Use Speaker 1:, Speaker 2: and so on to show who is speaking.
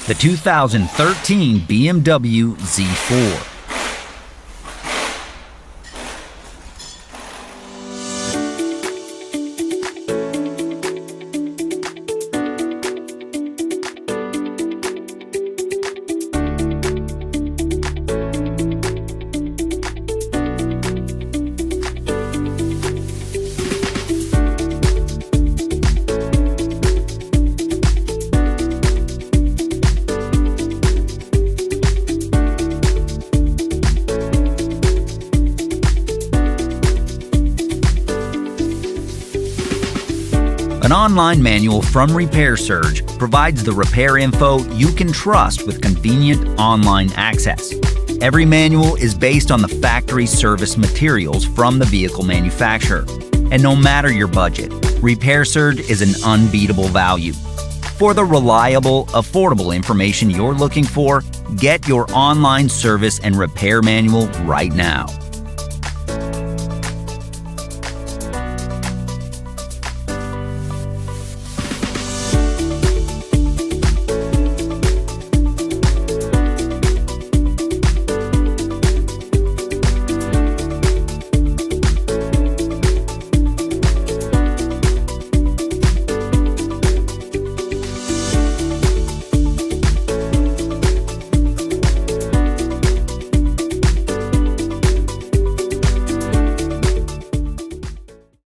Speaker 1: the 2013 BMW Z4. An online manual from RepairSurge provides the repair info you can trust with convenient online access. Every manual is based on the factory service materials from the vehicle manufacturer. And no matter your budget, RepairSurge is an unbeatable value. For the reliable, affordable information you're looking for, get your online service and repair manual right now.